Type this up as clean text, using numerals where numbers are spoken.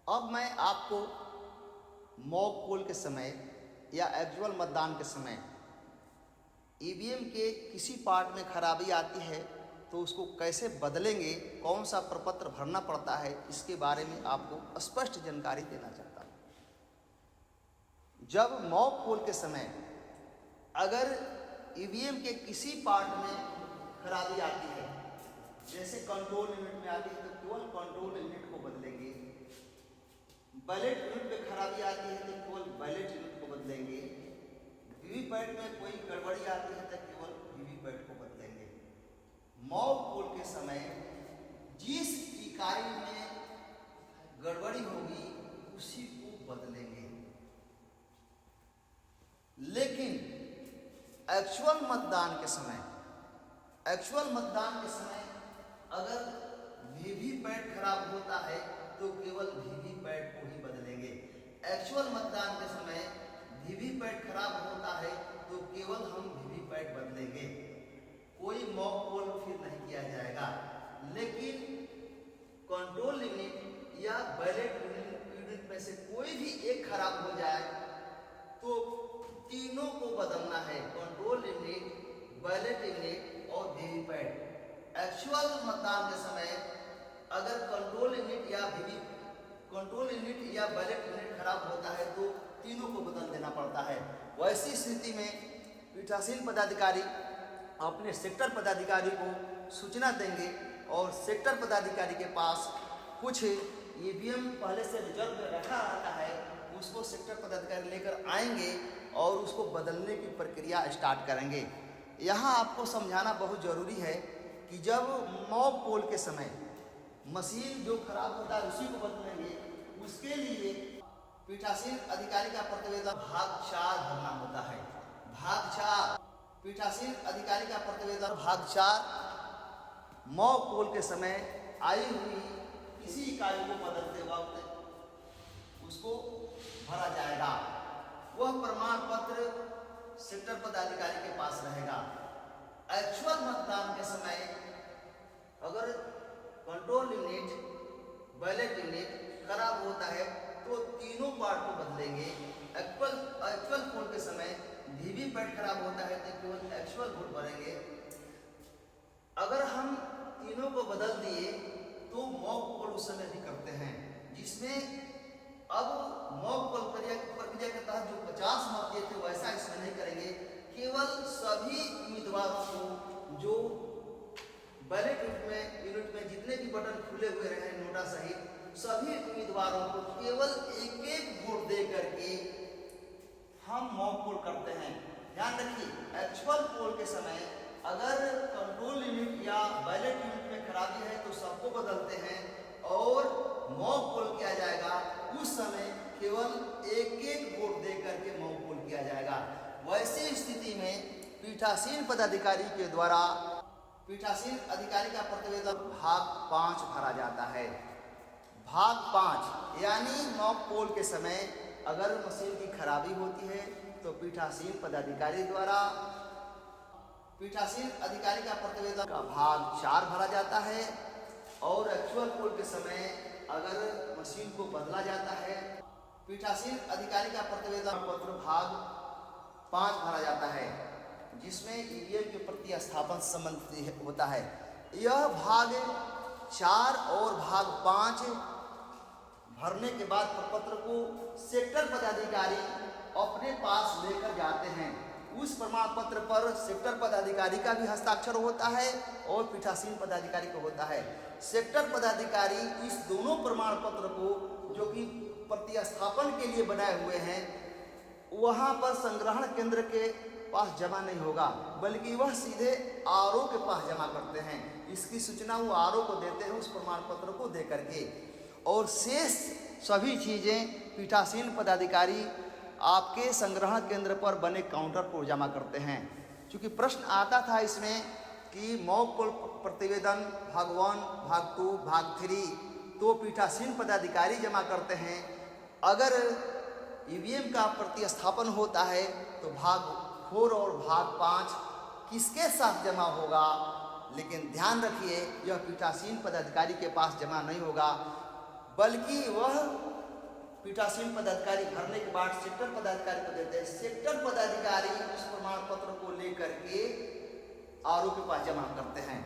अब मैं आपको मॉक पोल के समय या एक्चुअल मतदान के समय ईवीएम के किसी पार्ट में खराबी आती है तो उसको कैसे बदलेंगे, कौन सा प्रपत्र भरना पड़ता है, इसके बारे में आपको स्पष्ट जानकारी देना चाहता हूँ। जब मॉक पोल के समय अगर ईवीएम के किसी पार्ट में खराबी आती है, जैसे कंट्रोल यूनिट में आती है तो केवल कंट्रोल यूनिट को बदलेंगे। बैलेट यूनिट में खराबी आती है तो केवल बैलेट यूनिट को बदलेंगे। वीवीपैट में कोई गड़बड़ी आती है तो केवल वीवीपैट को बदलेंगे। मॉक पोल के समय जिस इकाई में गड़बड़ी होगी उसी को बदलेंगे। लेकिन एक्चुअल मतदान के समय अगर वीवीपैट खराब होता है तो केवल वीवीपैट को ही बदलेंगे। एक्चुअल मतदान के समय वीवीपैट खराब होता है तो केवल हम वीवीपैट बदलेंगे। कोई मॉक पोल फिर नहीं किया जाएगा। लेकिन कंट्रोल यूनिट या बैलेट यूनिट में से कोई भी एक खराब हो जाए तो तीनों को बदलना है, कंट्रोल यूनिट, बैलेट यूनिट और वीवीपैट। एक्चुअल मतदान के समय अगर कंट्रोल यूनिट या बैलेट यूनिट खराब होता है तो तीनों को बदल देना पड़ता है। वैसी स्थिति में पीठासीन पदाधिकारी अपने सेक्टर पदाधिकारी को सूचना देंगे और सेक्टर पदाधिकारी के पास कुछ ईवीएम पहले से रिजर्व में रखा रहता है, उसको सेक्टर पदाधिकारी लेकर आएंगे और उसको बदलने की प्रक्रिया स्टार्ट करेंगे। यहाँ आपको समझाना बहुत ज़रूरी है कि जब मॉक पोल के समय मशीन जो खराब होता है उसी को बदलेंगे, उसके लिए पीठासीन अधिकारी का प्रतिवेदन भाग 4 भरना होता है। भाग 4 पीठासीन अधिकारी का प्रतिवेदन भाग 4 मॉक पोल के समय आई हुई किसी इकाई को बदलते वक्त उसको भरा जाएगा। वह प्रमाण पत्र सेक्टर पदाधिकारी के पास रहेगा। एक्चुअल मतदान के समय अगर कंट्रोल यूनिट, बैलेट यूनिट खराब होता है तो तीनों पार्ट को बदलेंगे। एक्चुअल पोल के समय वीवीपैट खराब होता है तो केवल एक्चुअल वोट भरेंगे। अगर हम तीनों को बदल दिए तो मॉक पोल उस समय भी करते हैं, जिसमें अब मॉक पोल प्रक्रिया के तहत जो 50 मत दिए थे वैसा इसमें नहीं करेंगे। केवल सभी उम्मीदवारों को जो बैलेट यूनिट में जितने भी बटन खुले हुए रहे नोटा सहित सभी उम्मीदवारों को केवल एक एक वोट दे करके हम मॉक पोल करते हैं। ध्यान रखिए, एक्चुअल पोल के समय अगर कंट्रोल यूनिट या बैलेट यूनिट में खराबी है तो सबको बदलते हैं और मॉक पोल किया जाएगा। उस समय केवल एक एक वोट दे करके मॉक पोल किया जाएगा। वैसी स्थिति में पीठासीन पदाधिकारी के द्वारा पीठासीन अधिकारी का प्रतिवेदन भाग 5 भरा जाता है। भाग 5 यानी मॉक पोल के समय अगर मशीन की खराबी होती है तो पीठासीन पदाधिकारी द्वारा पीठासीन अधिकारी का प्रतिवेदन का भाग 4 भरा जाता है। और एक्चुअल पोल के समय अगर मशीन को बदला जाता है पीठासीन अधिकारी का प्रतिवेदन पत्र भाग 5 भरा जाता है, जिसमें ईवीएम के प्रतिस्थापन संबंधित होता है। यह भाग 4 और भाग 5 भरने के बाद प्रपत्र को सेक्टर पदाधिकारी अपने पास लेकर जाते हैं। उस प्रमाण पत्र पर सेक्टर पदाधिकारी का भी हस्ताक्षर होता है और पीठासीन पदाधिकारी का होता है। सेक्टर पदाधिकारी इस दोनों प्रमाण पत्र को जो कि प्रतिस्थापन के लिए बनाए हुए हैं वहाँ पर संग्रहण केंद्र के पास जमा नहीं होगा, बल्कि वह सीधे आरओ के पास जमा करते हैं। इसकी सूचना वो आरओ को देते हैं उस प्रमाण पत्र को दे करके, और शेष सभी चीज़ें पीठासीन पदाधिकारी आपके संग्रहण केंद्र पर बने काउंटर पर जमा करते हैं। क्योंकि प्रश्न आता था इसमें कि मॉक पोल प्रतिवेदन भाग 1, भाग 2, भाग 3 तो पीठासीन पदाधिकारी जमा करते हैं। अगर ईवीएम का प्रतिस्थापन होता है तो भाग 4 और भाग 5 किसके साथ जमा होगा? लेकिन ध्यान रखिए, यह पीठासीन पदाधिकारी के पास जमा नहीं होगा। बल्कि वह पीठासीन पदाधिकारी भरने के बाद सेक्टर पदाधिकारी को देते हैं। सेक्टर पदाधिकारी उस प्रमाण पत्र को लेकर के आरओ के पास जमा करते हैं।